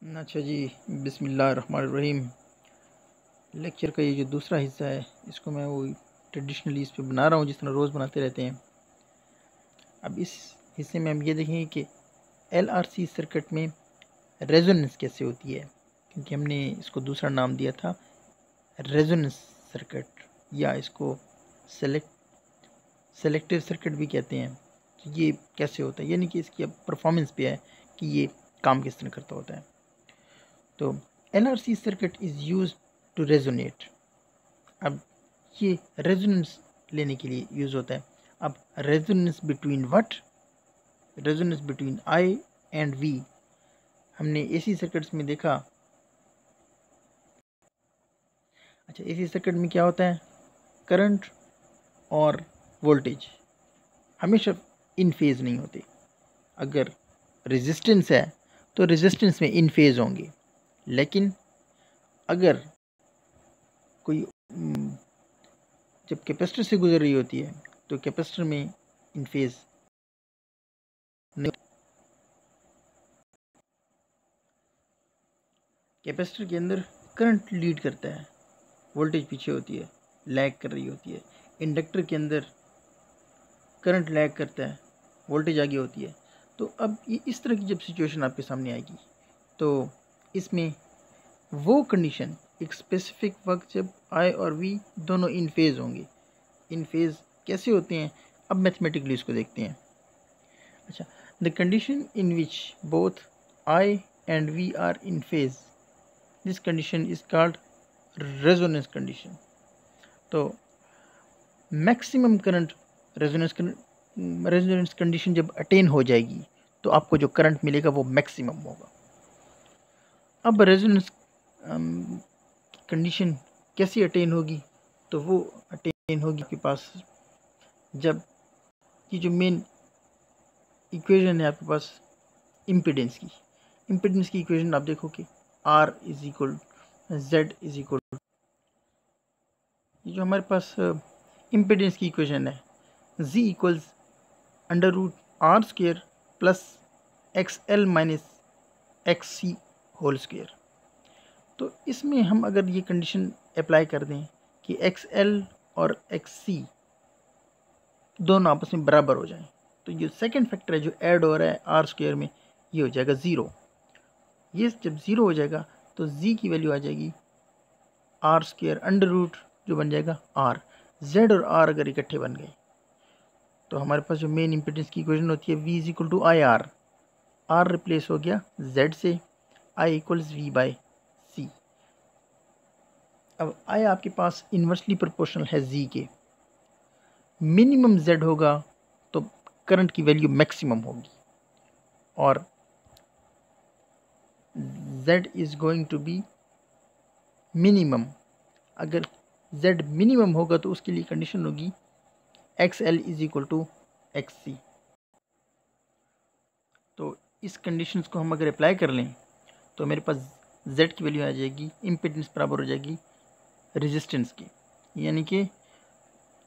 अच्छा जी, बिस्मिल्लाहिर्रहमानिर्रहीम। लेक्चर का ये जो दूसरा हिस्सा है, इसको मैं वो ट्रेडिशनली इस पे बना रहा हूँ जिस तरह रोज़ बनाते रहते हैं। अब इस हिस्से में हम ये देखेंगे कि एलआरसी सर्किट में रेजोनेंस कैसे होती है, क्योंकि हमने इसको दूसरा नाम दिया था रेजोनेंस सर्किट, या इसको सेलेक्टिव सर्किट भी कहते हैं। तो ये कैसे होता है, यानी कि इसकी अब परफॉर्मेंस पे है कि ये काम किस तरह करता होता है। तो LRC circuit is use to resonate. अब ये रेजोनेंस लेने के लिए यूज़ होता है। अब resonance between what? Resonance between I and V। हमने AC सर्किट्स में देखा। अच्छा, AC सर्किट में क्या होता है? करंट और वोल्टेज हमेशा इन फेज़ नहीं होते। अगर रेजिस्टेंस है तो रेजिस्टेंस में इन फेज़ होंगे, लेकिन अगर कोई जब कैपेसिटर से गुजर रही होती है तो कैपेसिटर में इन फेज़ नहीं। कैपेसिटर के अंदर करंट लीड करता है, वोल्टेज पीछे होती है, लैग कर रही होती है। इंडक्टर के अंदर करंट लैग करता है, वोल्टेज आगे होती है। तो अब ये इस तरह की जब सिचुएशन आपके सामने आएगी तो इसमें वो कंडीशन एक स्पेसिफिक वक्त जब I और V दोनों इन फेज़ होंगे। इन फेज़ कैसे होते हैं, अब मैथमेटिकली इसको देखते हैं। अच्छा, the condition in which both I and V are in phase, this condition is called resonance condition. तो मैक्सिमम करंट रेजोनेंस कंडीशन जब अटेन हो जाएगी तो आपको जो करंट मिलेगा वो मैक्सिमम होगा। अब रेजोनेंस कंडीशन कैसी अटेन होगी? तो वो अटेन होगी आपके पास जब ये जो मेन इक्वेशन है आपके पास इम्पीडेंस की इक्वेशन आप देखो कि R is equal Z is equal, ये जो हमारे पास इम्पीडेंस की इक्वेशन है, Z equals under root R square plus XL minus XC whole square. तो इसमें हम अगर ये कंडीशन अप्लाई कर दें कि XL और XC दोनों आपस में बराबर हो जाएं, तो ये सेकंड फैक्टर है जो ऐड हो रहा है R स्क्वेयर में, ये हो जाएगा ज़ीरो। ये जब ज़ीरो हो जाएगा तो Z की वैल्यू आ जाएगी R स्क्वेयर अंडर रूट जो बन जाएगा R। Z और R अगर इकट्ठे बन गए तो हमारे पास जो मेन इम्पीडेंस की इक्वेशन होती है V is equal to I R. R replace हो गया Z से, I equals V by C। अब I आपके पास इन्वर्सली प्रोपोर्शनल है Z के। मिनिमम Z होगा तो करंट की वैल्यू मैक्सिमम होगी, और Z is going to be minimum. अगर Z मिनिमम होगा तो उसके लिए कंडीशन होगी XL is equal to XC। तो इस कंडीशंस को हम अगर अप्लाई कर लें तो मेरे पास Z की वैल्यू आ जाएगी, इम्पीडेंस बराबर हो जाएगी रेजिस्टेंस की, यानी कि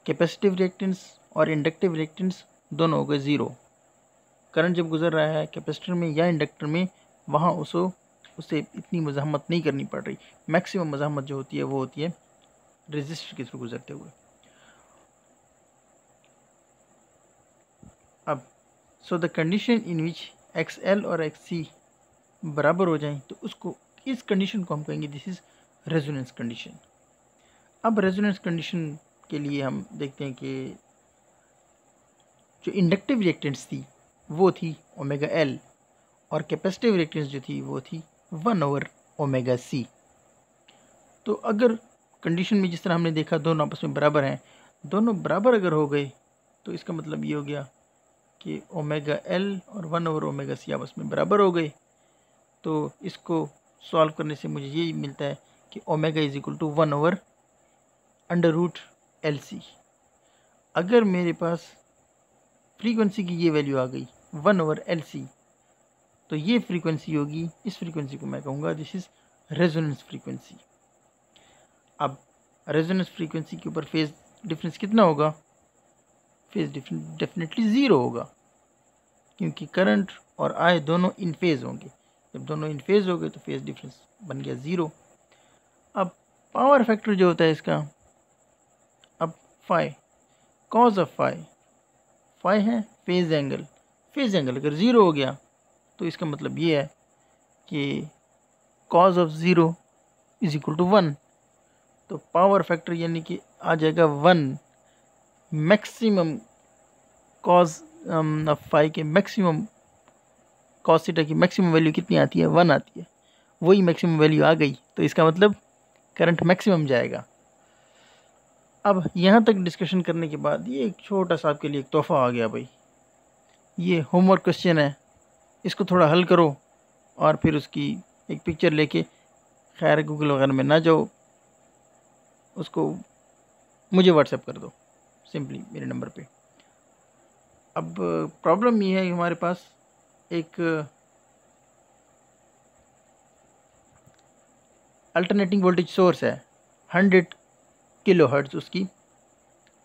कैपेसिटिव रिएक्टेंस और इंडक्टिव रिएक्टेंस दोनों हो गए ज़ीरो। करंट जब गुजर रहा है कैपेसिटर में या इंडक्टर में, वहाँ उसे इतनी मज़ाहमत नहीं करनी पड़ रही। मैक्सिमम मज़ाहमत जो होती है वो होती है रेजिस्टर के थ्रू गुजरते हुए। अब so the condition in which XL और XC बराबर हो जाएं तो उसको, इस कंडीशन को हम कहेंगे दिस इज़ रेजोनेंस कंडीशन। अब रेजोनेंस कंडीशन के लिए हम देखते हैं कि जो इंडक्टिव रिएक्टेंस थी वो थी ओमेगा L, और कैपेसिटिव रिएक्टेंस जो थी वो थी 1/ओमेगा C। तो अगर कंडीशन में जिस तरह हमने देखा दोनों आपस में बराबर हैं, दोनों बराबर अगर हो गए तो इसका मतलब ये हो गया कि ओमेगा L और 1/ओमेगा C आपस में बराबर हो गए। तो इसको सॉल्व करने से मुझे ये मिलता है कि omega is equal to 1/√LC। अगर मेरे पास फ्रीक्वेंसी की ये वैल्यू आ गई 1/LC, तो ये फ्रीक्वेंसी होगी, इस फ्रीक्वेंसी को मैं कहूँगा दिस इज़ रेजोनेंस फ्रीक्वेंसी। अब रेजोनेंस फ्रीक्वेंसी के ऊपर फेज डिफरेंस कितना होगा? फेज डिफरेंस डेफिनेटली ज़ीरो होगा, क्योंकि करंट और I दोनों इन फेज होंगे। जब दोनों इन फेज़ हो गए तो फेज़ डिफरेंस बन गया 0। अब पावर फैक्टर जो होता है इसका, अब फाई, कॉज ऑफ फाई है फेज़ एंगल। फेज़ एंगल अगर 0 हो गया तो इसका मतलब ये है कि cos of 0 is equal to 1। तो पावर फैक्टर यानी कि आ जाएगा 1। मैक्सिमम कॉज ऑफ फाई के मैक्सिमम कॉस थीटा की मैक्सिमम वैल्यू कितनी आती है, 1 आती है। वही मैक्सिमम वैल्यू आ गई तो इसका मतलब करंट मैक्सिमम जाएगा। अब यहाँ तक डिस्कशन करने के बाद ये एक छोटा सा आपके लिए एक तोहफ़ा आ गया भाई, ये होमवर्क क्वेश्चन है, इसको थोड़ा हल करो और फिर उसकी एक पिक्चर लेके, खैर गूगल वगैरह में ना जाओ, उसको मुझे व्हाट्सएप कर दो सिंपली मेरे नंबर पे। अब प्रॉब्लम ये है कि हमारे पास एक अल्टरनेटिंग वोल्टेज सोर्स है, 100 किलो हर्ट्ज़ उसकी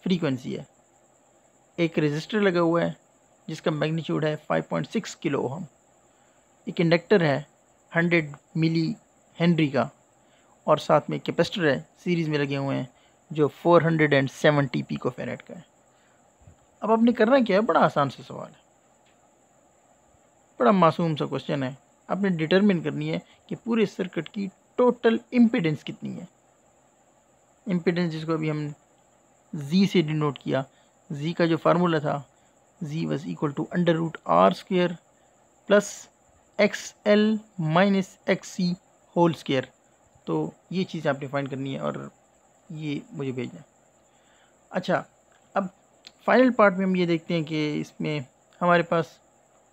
फ्रीक्वेंसी है। एक रेजिस्टर लगा हुआ है जिसका मैग्नीट्यूड है 5.6 किलो ओहम। एक इंडक्टर है 100 मिली हेनरी का, और साथ में कैपेसिटर है सीरीज़ में लगे हुए हैं जो 470 पिको फैरेड का है। अब आपने करना क्या है, बड़ा आसान सा सवाल है, बड़ा मासूम सा क्वेश्चन है। आपने डिटरमिन करनी है कि पूरे सर्किट की टोटल इम्पीडेंस कितनी है। इम्पीडेंस जिसको अभी हम Z से डिनोट किया, Z का जो फार्मूला था, Z was equal to √R² plus XL minus XC whole square. तो ये चीज़ आपने फाइंड करनी है और ये मुझे भेजना है। अच्छा, अब फाइनल पार्ट में हम ये देखते हैं कि इसमें हमारे पास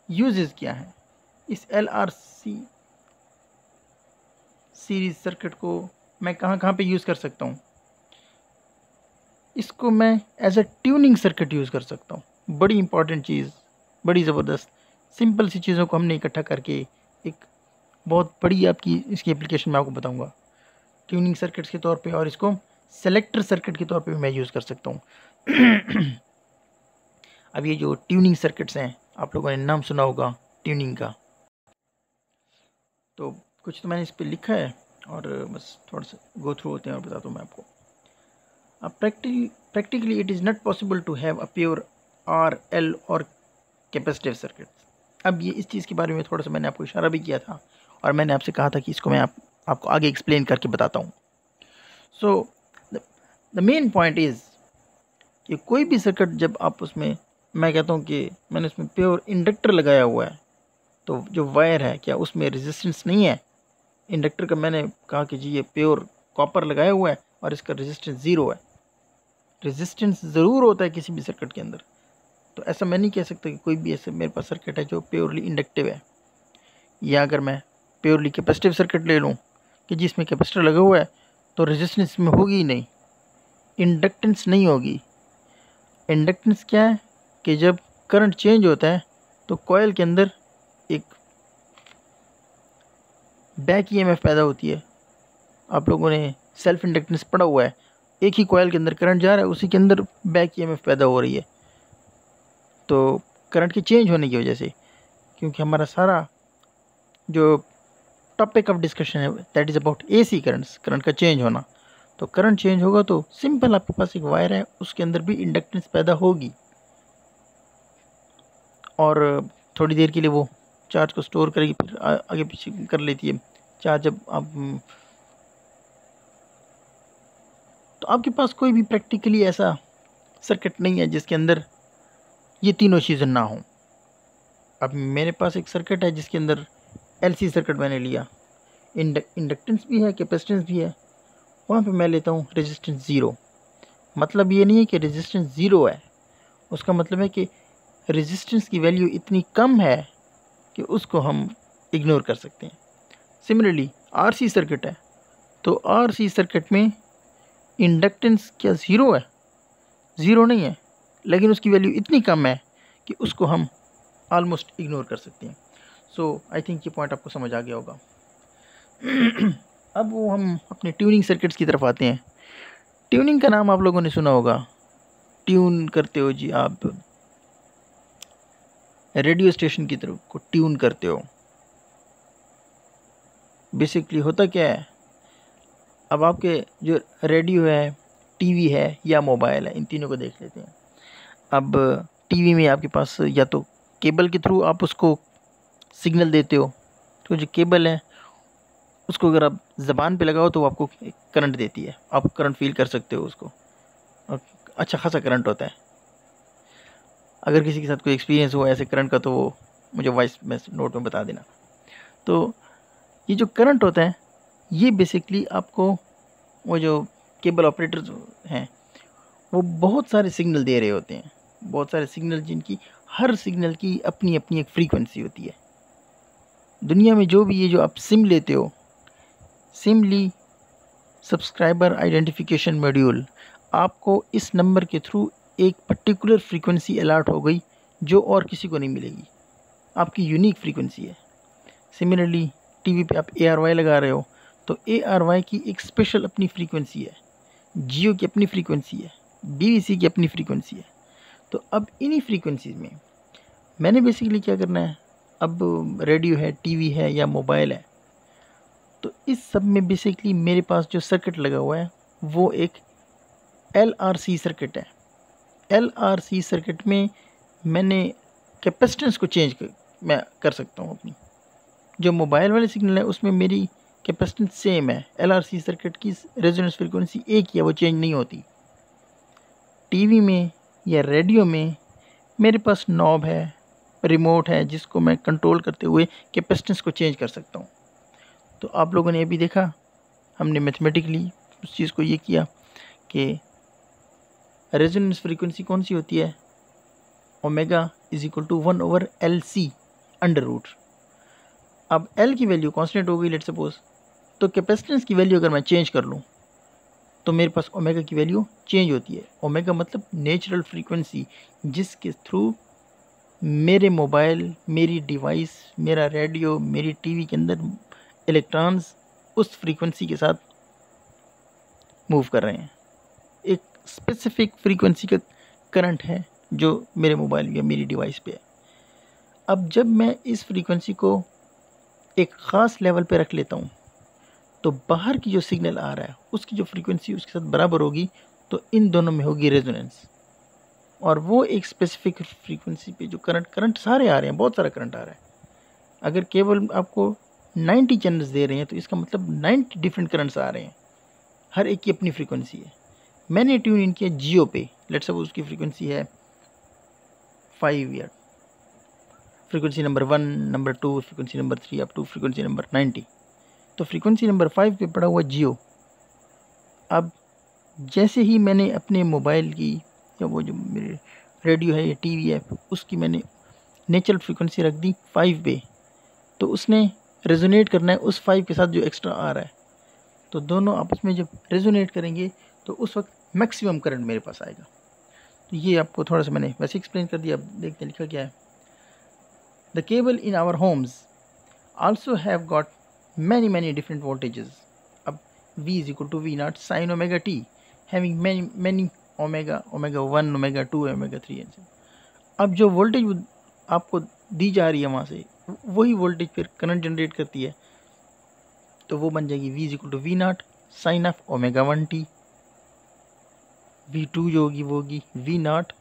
यूजेस क्या हैं। इस LRC सीरीज़ सर्किट को मैं कहाँ कहाँ पे यूज़ कर सकता हूँ। इसको मैं as a tuning circuit use कर सकता हूँ। बड़ी इंपॉर्टेंट चीज़, बड़ी ज़बरदस्त सिंपल सी चीज़ों को हमने इकट्ठा करके एक बहुत बड़ी आपकी इसकी एप्लीकेशन मैं आपको बताऊँगा ट्यूनिंग सर्किट्स के तौर पे, और इसको सेलेक्टर सर्किट के तौर पे भी मैं यूज़ कर सकता हूँ। अब ये जो ट्यूनिंग सर्किट्स हैं, आप लोगों ने नाम सुना होगा ट्यूनिंग का, तो कुछ तो मैंने इस पर लिखा है और बस थोड़ा सा गो थ्रू होते हैं और बताता हूँ मैं आपको। अब practically it is not possible to have a pure RL और कैपेसिटिव सर्किट। अब ये इस चीज़ के बारे में थोड़ा सा मैंने आपको इशारा भी किया था और मैंने आपसे कहा था कि इसको मैं आपको आगे एक्सप्लेन करके बताता हूँ। So the main point is कि कोई भी सर्किट जब आप उसमें, मैं कहता हूँ कि मैंने उसमें प्योर इंडक्टर लगाया हुआ है, तो जो वायर है क्या उसमें रेजिस्टेंस नहीं है। इंडक्टर का मैंने कहा कि जी ये प्योर कॉपर लगाया हुआ है और इसका रेजिस्टेंस 0 है। रेजिस्टेंस ज़रूर होता है किसी भी सर्किट के अंदर, तो ऐसा मैं नहीं कह सकता कि कोई भी ऐसे मेरे पास सर्किट है जो प्योरली इंडक्टिव है। या अगर मैं प्योरली कैपेसिटिव सर्किट ले लूँ कि जिसमें कैपेसिटर लगा हुआ है तो रेजिस्टेंस में होगी ही नहीं, इंडक्टेंस नहीं होगी। इंडक्टेंस क्या है कि जब करंट चेंज होता है तो कॉइल के अंदर एक बैक ईएमएफ पैदा होती है। आप लोगों ने सेल्फ इंडक्टेंस पढ़ा हुआ है, एक ही कॉइल के अंदर करंट जा रहा है, उसी के अंदर बैक ईएमएफ पैदा हो रही है। तो करंट के चेंज होने की वजह से, क्योंकि हमारा सारा जो टॉपिक ऑफ डिस्कशन है that is about AC currents, current का चेंज होना, तो करंट चेंज होगा तो सिंपल आपके पास एक वायर है उसके अंदर भी इंडक्टेंस पैदा होगी और थोड़ी देर के लिए वो चार्ज को स्टोर करेगी, फिर आगे पीछे कर लेती है चार्ज। जब आप तो आपके पास कोई भी प्रैक्टिकली ऐसा सर्किट नहीं है जिसके अंदर ये तीनों चीज़ें ना हों। अब मेरे पास एक सर्किट है जिसके अंदर एलसी सर्किट मैंने लिया, इंडक्टेंस भी है, कैपेसिटेंस भी है, वहाँ पे मैं लेता हूँ रेजिस्टेंस 0। मतलब ये नहीं है कि रेजिस्टेंस 0 है, उसका मतलब है कि रेजिस्टेंस की वैल्यू इतनी कम है कि उसको हम इग्नोर कर सकते हैं। सिमिलरली आरसी सर्किट है, तो आरसी सर्किट में इंडक्टेंस क्या 0 है? 0 नहीं है, लेकिन उसकी वैल्यू इतनी कम है कि उसको हम ऑलमोस्ट इग्नोर कर सकते हैं। सो आई थिंक ये पॉइंट आपको समझ आ गया होगा। अब वो हम अपने ट्यूनिंग सर्किट्स की तरफ आते हैं। ट्यूनिंग का नाम आप लोगों ने सुना होगा, ट्यून करते हो जी आप, रेडियो स्टेशन की तरफ को ट्यून करते हो। बेसिकली होता क्या है, अब आपके जो रेडियो है, टीवी है या मोबाइल है, इन तीनों को देख लेते हैं। अब टीवी में आपके पास या तो केबल के थ्रू आप उसको सिग्नल देते हो, तो जो केबल है उसको अगर आप ज़बान पे लगाओ तो वो आपको करंट देती है, आप करंट फील कर सकते हो उसको, और अच्छा खासा करंट होता है। अगर किसी के साथ कोई एक्सपीरियंस हो ऐसे करंट का तो वो मुझे वॉइस मैसेज नोट में बता देना। तो ये जो करंट होता है ये बेसिकली आपको वो जो केबल ऑपरेटर्स हैं वो बहुत सारे सिग्नल दे रहे होते हैं, बहुत सारे सिग्नल, जिनकी हर सिग्नल की अपनी अपनी एक फ्रीक्वेंसी होती है। दुनिया में जो भी ये जो आप सिम लेते हो, सिमली सब्सक्राइबर आइडेंटिफिकेशन मॉड्यूल, आपको इस नंबर के थ्रू एक पर्टिकुलर फ्रीक्वेंसी अलर्ट हो गई जो और किसी को नहीं मिलेगी, आपकी यूनिक फ्रीक्वेंसी है। सिमिलरली टीवी पे आप ARY लगा रहे हो तो ARY की एक स्पेशल अपनी फ्रीक्वेंसी है, जियो की अपनी फ्रीक्वेंसी है, BBC की अपनी फ्रीक्वेंसी है। तो अब इन्हीं फ्रीक्वेंसीज में मैंने बेसिकली क्या करना है, अब रेडियो है, टीवी है या मोबाइल है, तो इस सब में बेसिकली मेरे पास जो सर्किट लगा हुआ है वो एक LRC सर्किट है। LRC सर्किट में मैंने कैपेसिटेंस को चेंज मैं कर सकता हूँ अपनी। जो मोबाइल वाले सिग्नल है उसमें मेरी कैपेसिटेंस सेम है, LRC सर्किट की रेजोनेंस फ्रीक्वेंसी एक ही है, वो चेंज नहीं होती। टीवी में या रेडियो में मेरे पास नॉब है, रिमोट है, जिसको मैं कंट्रोल करते हुए कैपेसिटेंस को चेंज कर सकता हूँ। तो आप लोगों ने ये भी देखा, हमने मैथमेटिकली उस चीज़ को ये किया कि रेजोनेंस फ्रीक्वेंसी कौन सी होती है, omega is equal to 1/LC under root. अब L की वैल्यू कांस्टेंट हो गई लेट सपोज, तो कैपेसिटेंस की वैल्यू अगर मैं चेंज कर लूँ तो मेरे पास ओमेगा की वैल्यू चेंज होती है। ओमेगा मतलब नेचुरल फ्रीक्वेंसी, जिसके थ्रू मेरे मोबाइल, मेरी डिवाइस, मेरा रेडियो, मेरी टीवी के अंदर इलेक्ट्रॉन्स उस फ्रीक्वेंसी के साथ मूव कर रहे हैं। एक स्पेसिफिक फ्रीक्वेंसी का करंट है जो मेरे मोबाइल या मेरी डिवाइस पे है। अब जब मैं इस फ्रीक्वेंसी को एक ख़ास लेवल पे रख लेता हूँ तो बाहर की जो सिग्नल आ रहा है उसकी जो फ्रीक्वेंसी उसके साथ बराबर होगी, तो इन दोनों में होगी रेजोनेंस। और वो एक स्पेसिफिक फ्रीक्वेंसी पे जो करंट सारे आ रहे हैं, बहुत सारा करंट आ रहा है। अगर केवल आपको 90 चैनल्स दे रहे हैं तो इसका मतलब 90 डिफरेंट करंट्स आ रहे हैं, हर एक की अपनी फ्रीक्वेंसी है। मैंने ट्यून इन किया जियो पे, लेट्स सपोज उसकी फ्रीक्वेंसी है 5 या frequency number 1, number 2, frequency number 3 up to frequency number 90। तो फ्रीक्वेंसी नंबर 5 पे पड़ा हुआ जियो। अब जैसे ही मैंने अपने मोबाइल की या वो जो मेरे रेडियो है या टीवी है उसकी मैंने नेचुरल फ्रीक्वेंसी रख दी 5 पे, तो उसने रेजोनेट करना है उस 5 के साथ जो एक्स्ट्रा आ रहा है। तो दोनों आपस में जब रेजोनेट करेंगे तो उस वक्त मैक्सिमम करंट मेरे पास आएगा। तो ये आपको थोड़ा सा मैंने वैसे एक्सप्लेन कर दिया। अब देखते लिखा क्या है। The cable in our homes also have got many different voltages. अब V is equal to V naught sin omega t, having many omega 1, omega 2, omega 3 and so. अब जो वोल्टेज आपको दी जा रही है वहाँ से वही वोल्टेज फिर करंट जनरेट करती है, तो वो बन जाएगी V is equal to V naught sin of omega 1 t। V2 जो होगी वो होगी V naught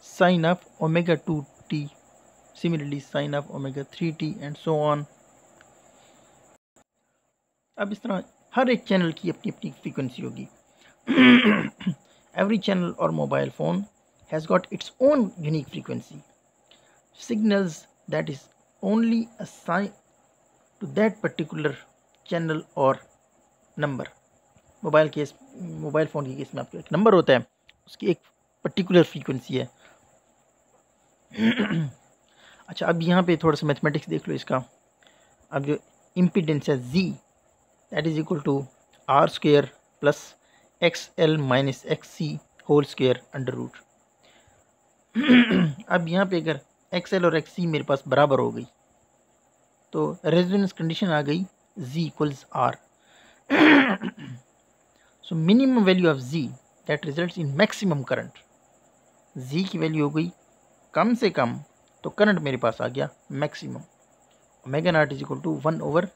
sin of omega 2 t, similarly sin of omega 3 t and so on. अब इस तरह हर एक चैनल की अपनी अपनी फ्रीक्वेंसी होगी। एवरी चैनल और mobile phone has got its own unique frequency signals that is only assign to that particular channel और नंबर। मोबाइल फ़ोन के केस में आपका एक नंबर होता है, उसकी एक पर्टिकुलर फ्रीक्वेंसी है। अच्छा, अब यहाँ पे थोड़ा सा मैथमेटिक्स देख लो इसका। अब जो इम्पीडेंस है Z, that is equal to R square plus XL minus XC whole square under root. अब यहाँ पे अगर XL और XC मेरे पास बराबर हो गई तो रेजोनेंस कंडीशन आ गई Z equals R। So minimum value of Z that results in maximum current. Z की वैल्यू हो गई कम से कम, तो करंट मेरे पास आ गया maximum. Omega naught is equal to 1/LC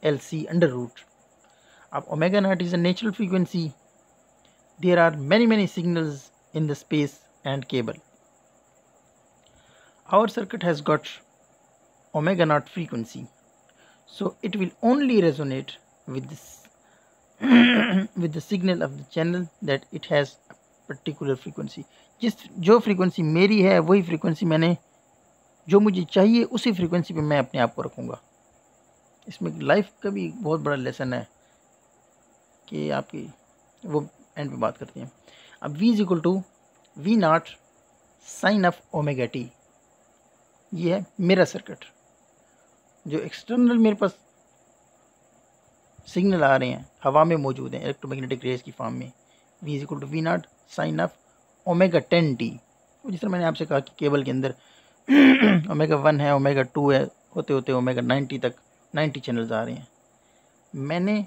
LC under root. अब omega naught is a natural frequency. There are many signals in the space and cable. Our circuit has got omega naught frequency, so it will only resonate with this with the signal of the channel that it has a particular frequency. जो frequency मेरी है वही frequency मैंने जो मुझे चाहिए उसी frequency पे मैं अपने आप को रखूँगा। इसमें लाइफ का भी बहुत बड़ा लेसन है कि आपकी वो एंड पे बात करते हैं। अब V is equal to V0 sine of omega t. ये है मेरा सर्किट। जो एक्सटर्नल मेरे पास सिग्नल आ रहे हैं हवा में मौजूद हैं इलेक्ट्रोमैग्नेटिक रेज की फॉर्म में, V is equal to V0 sine of omega 10t। जिस तरह मैंने आपसे कहा कि केबल के अंदर ओमेगा 1 है, ओमेगा 2 है, होते होते ओमेगा 90 तक 90 चैनल्स आ रहे हैं। मैंने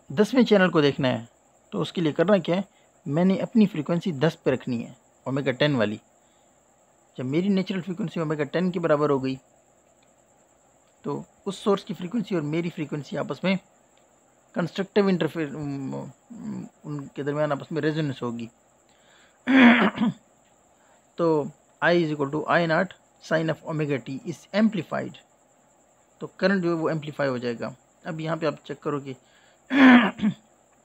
10वें चैनल को देखना है तो उसके लिए करना क्या है, मैंने अपनी फ्रीक्वेंसी 10 पे रखनी है, ओमेगा 10 वाली। जब मेरी नेचुरल फ्रीक्वेंसी ओमेगा 10 के बराबर हो गई तो उस सोर्स की फ्रीक्वेंसी और मेरी फ्रीक्वेंसी आपस में कंस्ट्रक्टिव इंटरफेयर उनके दरमियान आपस में रेजोनेंस होगी। तो I is equal to I naught sine of omega t is amplified. तो करंट जो है वो एम्पलीफाई हो जाएगा। अब यहाँ पे आप चेक करो कि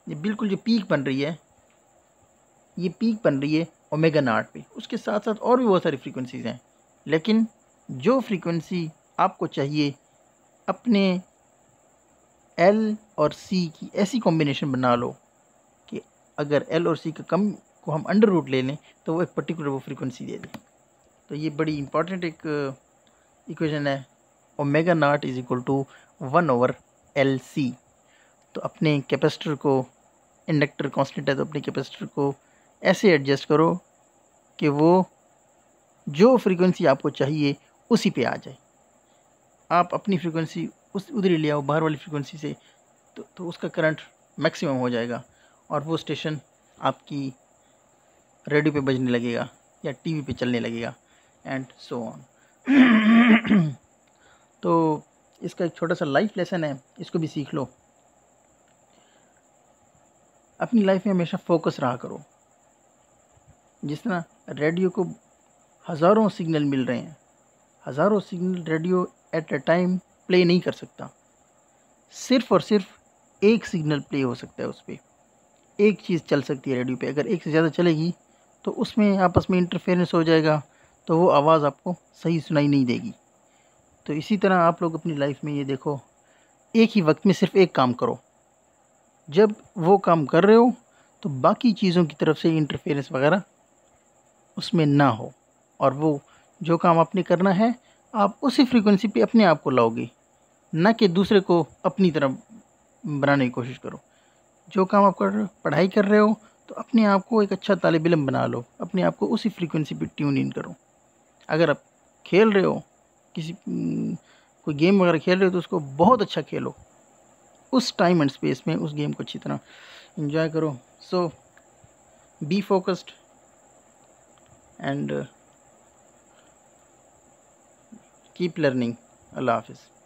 ये बिल्कुल जो पीक बन रही है, ये पीक बन रही है ओमेगा नॉट पे। उसके साथ साथ और भी बहुत सारी फ्रीक्वेंसीज़ हैं, लेकिन जो फ्रीक्वेंसी आपको चाहिए अपने L और C की ऐसी कॉम्बिनेशन बना लो कि अगर L और C का कम को हम अंडर रूट ले लें तो वो एक पर्टिकुलर वो फ्रीक्वेंसी दे दे। तो ये बड़ी इंपॉर्टेंट एक इक्वेशन है। Omega naught is equal to 1/LC। तो अपने कैपेसिटर को, इंडक्टर कांस्टेंट है तो अपने कैपेसिटर को ऐसे एडजस्ट करो कि वो जो फ्रीक्वेंसी आपको चाहिए उसी पे आ जाए। आप अपनी फ्रीक्वेंसी उस उधर ही ले आओ बाहर वाली फ्रीक्वेंसी से, तो उसका करंट मैक्सिमम हो जाएगा और वो स्टेशन आपकी रेडियो पे बजने लगेगा या टीवी पे चलने लगेगा एंड सो ऑन। तो इसका एक छोटा सा लाइफ लेसन है, इसको भी सीख लो। अपनी लाइफ में हमेशा फोकस रहा करो। जिस तरह रेडियो को हज़ारों सिग्नल मिल रहे हैं, हज़ारों signal radio at a time play नहीं कर सकता। सिर्फ़ और सिर्फ एक सिग्नल प्ले हो सकता है, उस पर एक चीज़ चल सकती है रेडियो पे। अगर एक से ज़्यादा चलेगी तो उसमें आपस में इंटरफेरेंस हो जाएगा, तो वो आवाज़ आपको सही सुनाई नहीं देगी। तो इसी तरह आप लोग अपनी लाइफ में ये देखो, एक ही वक्त में सिर्फ एक काम करो। जब वो काम कर रहे हो तो बाकी चीज़ों की तरफ से इंटरफेरेंस वगैरह उसमें ना हो, और वो जो काम आपने करना है आप उसी फ्रीक्वेंसी पे अपने आप को लाओगे, ना कि दूसरे को अपनी तरफ बनाने की कोशिश करो। जो काम आप कर रहे हो, पढ़ाई कर रहे हो, तो अपने आप को एक अच्छा तालिब इल्म बना लो, अपने आप को उसी फ्रीक्वेंसी पे ट्यून इन करो। अगर आप खेल रहे हो, किसी कोई गेम वगैरह खेल रहे हो, तो उसको बहुत अच्छा खेलो, उस टाइम एंड स्पेस में उस गेम को अच्छी तरह एंजॉय करो। So be focused and keep learning. अल्लाह हाफिज़।